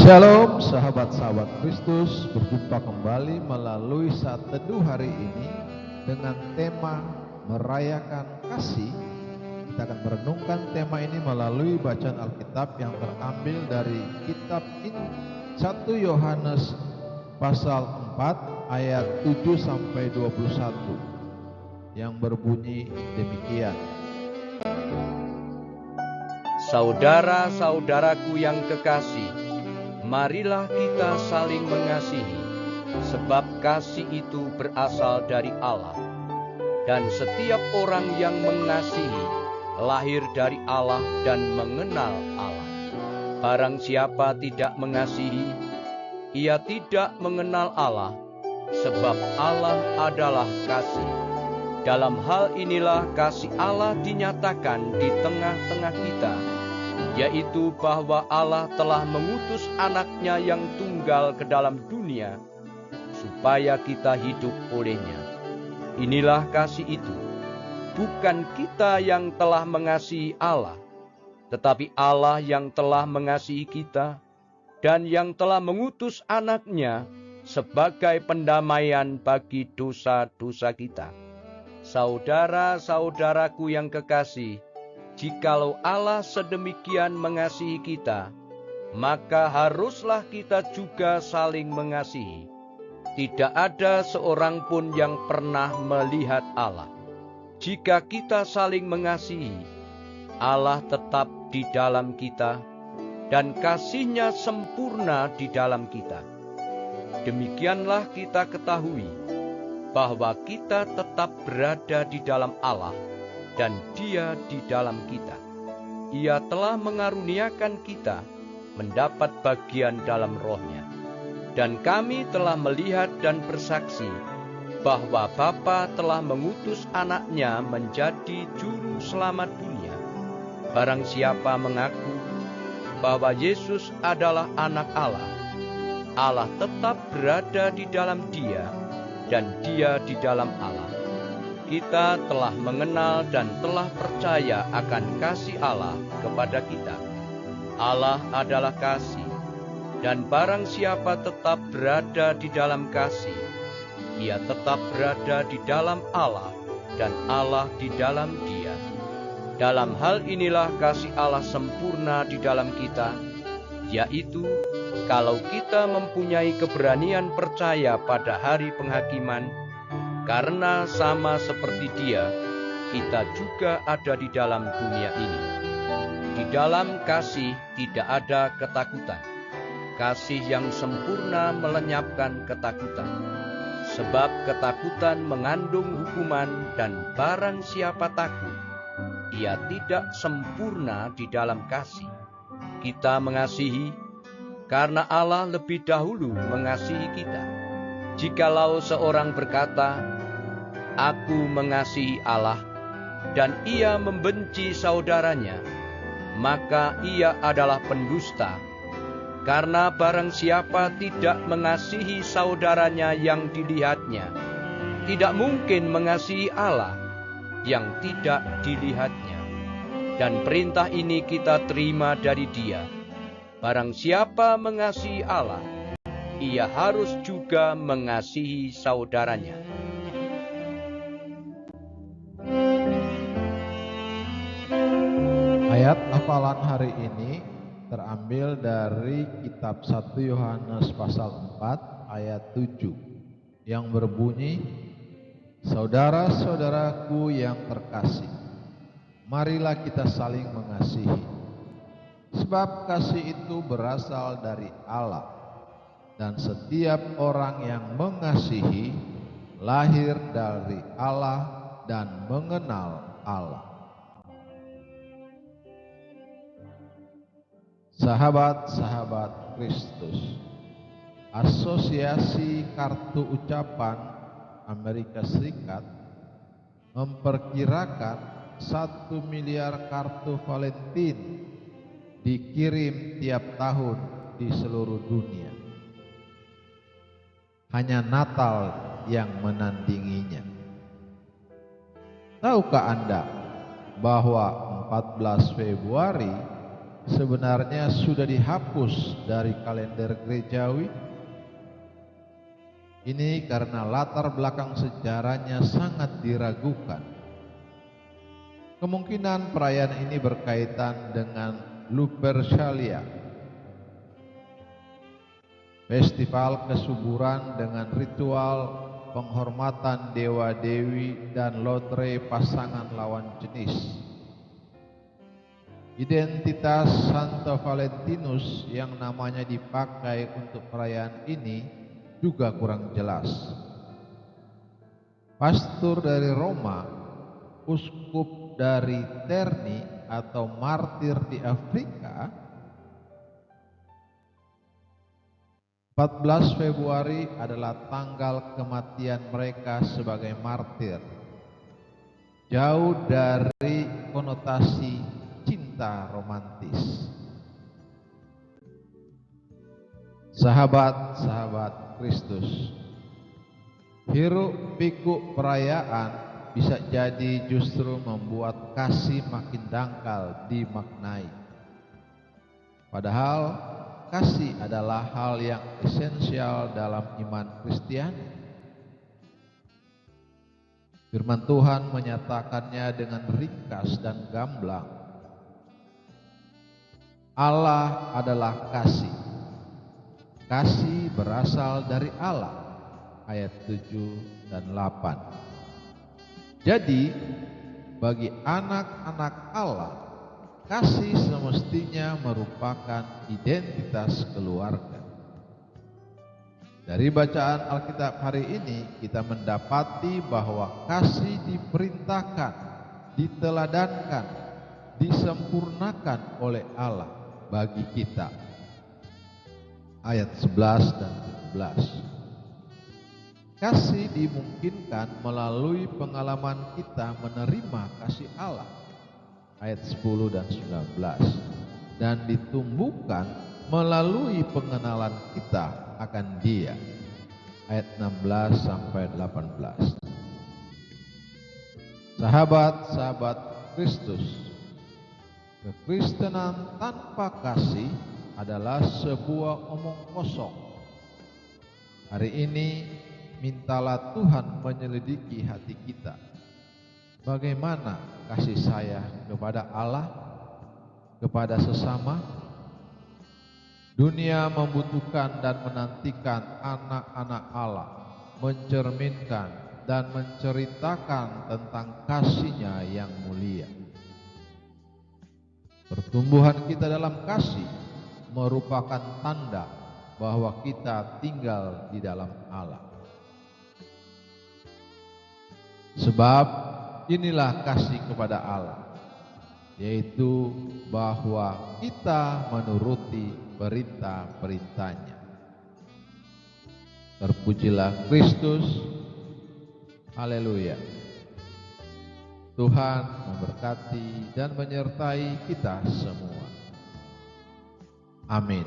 Shalom sahabat-sahabat Kristus, berjumpa kembali melalui saat teduh hari ini dengan tema merayakan kasih. Kita akan merenungkan tema ini melalui bacaan Alkitab yang terambil dari kitab 1 Yohanes pasal 4 ayat 7 sampai 21 yang berbunyi demikian. Saudara-saudaraku yang kekasih, marilah kita saling mengasihi, sebab kasih itu berasal dari Allah. Dan setiap orang yang mengasihi, lahir dari Allah dan mengenal Allah. Barang siapa tidak mengasihi, ia tidak mengenal Allah, sebab Allah adalah kasih. Dalam hal inilah kasih Allah dinyatakan di tengah-tengah kita, yaitu bahwa Allah telah mengutus anaknya yang tunggal ke dalam dunia, supaya kita hidup olehnya. Inilah kasih itu, bukan kita yang telah mengasihi Allah, tetapi Allah yang telah mengasihi kita, dan yang telah mengutus anaknya sebagai pendamaian bagi dosa-dosa kita. Saudara-saudaraku yang kekasih, jikalau Allah sedemikian mengasihi kita, maka haruslah kita juga saling mengasihi. Tidak ada seorang pun yang pernah melihat Allah. Jika kita saling mengasihi, Allah tetap di dalam kita, dan kasih-Nya sempurna di dalam kita. Demikianlah kita ketahui bahwa kita tetap berada di dalam Allah, dan Dia di dalam kita. Ia telah mengaruniakan kita mendapat bagian dalam Roh-Nya. Dan kami telah melihat dan bersaksi bahwa Bapa telah mengutus anaknya menjadi juru selamat dunia. Barang siapa mengaku bahwa Yesus adalah anak Allah, Allah tetap berada di dalam Dia, dan Dia di dalam Allah. Kita telah mengenal dan telah percaya akan kasih Allah kepada kita. Allah adalah kasih, dan barang siapa tetap berada di dalam kasih, ia tetap berada di dalam Allah, dan Allah di dalam Dia. Dalam hal inilah kasih Allah sempurna di dalam kita, yaitu kalau kita mempunyai keberanian percaya pada hari penghakiman, karena sama seperti Dia, kita juga ada di dalam dunia ini. Di dalam kasih tidak ada ketakutan. Kasih yang sempurna melenyapkan ketakutan. Sebab ketakutan mengandung hukuman, dan barang siapa takut, ia tidak sempurna di dalam kasih. Kita mengasihi karena Allah lebih dahulu mengasihi kita. Jikalau seorang berkata, "Aku mengasihi Allah," dan ia membenci saudaranya, maka ia adalah pendusta. Karena barang siapa tidak mengasihi saudaranya yang dilihatnya, tidak mungkin mengasihi Allah yang tidak dilihatnya. Dan perintah ini kita terima dari Dia: barang siapa mengasihi Allah, ia harus juga mengasihi saudaranya. Ayat hafalan hari ini terambil dari kitab 1 Yohanes pasal 4 ayat 7 yang berbunyi, "Saudara-saudaraku yang terkasih, marilah kita saling mengasihi, sebab kasih itu berasal dari Allah, dan setiap orang yang mengasihi lahir dari Allah dan mengenal Allah." Sahabat-sahabat Kristus, Asosiasi Kartu Ucapan Amerika Serikat memperkirakan 1 miliar kartu Valentine dikirim tiap tahun di seluruh dunia. Hanya Natal yang menandinginya. Tahukah Anda bahwa 14 Februari sebenarnya sudah dihapus dari kalender gerejawi. Ini karena latar belakang sejarahnya sangat diragukan. Kemungkinan perayaan ini berkaitan dengan Lupercalia, festival kesuburan dengan ritual penghormatan dewa-dewi dan lotre pasangan lawan jenis. Identitas Santo Valentinus yang namanya dipakai untuk perayaan ini juga kurang jelas. Pastor dari Roma, uskup dari Terni atau martir di Afrika, 14 Februari adalah tanggal kematian mereka sebagai martir. Jauh dari konotasi cinta romantis. Sahabat-sahabat Kristus, hiruk pikuk perayaan bisa jadi justru membuat kasih makin dangkal dimaknai. Padahal kasih adalah hal yang esensial dalam iman Kristiani. Firman Tuhan menyatakannya dengan ringkas dan gamblang. Allah adalah kasih. Kasih berasal dari Allah. Ayat 7 dan 8. Jadi, bagi anak-anak Allah, kasih semestinya merupakan identitas keluarga. Dari bacaan Alkitab hari ini, kita mendapati bahwa kasih diperintahkan, diteladankan, disempurnakan oleh Allah bagi kita. Ayat 11 dan 17. Kasih dimungkinkan melalui pengalaman kita menerima kasih Allah. Ayat 10 dan 19. Dan ditumbuhkan melalui pengenalan kita akan Dia. Ayat 16 sampai 18. Sahabat-sahabat Kristus, kekristenan tanpa kasih adalah sebuah omong kosong. Hari ini mintalah Tuhan menyelidiki hati kita. Bagaimana kasih saya kepada Allah, kepada sesama? Dunia membutuhkan dan menantikan anak-anak Allah mencerminkan dan menceritakan tentang kasih-Nya yang mulia. Pertumbuhan kita dalam kasih merupakan tanda bahwa kita tinggal di dalam Allah. Sebab inilah kasih kepada Allah, yaitu bahwa kita menuruti perintah-perintahnya. Terpujilah Kristus. Haleluya. Tuhan memberkati dan menyertai kita semua. Amin.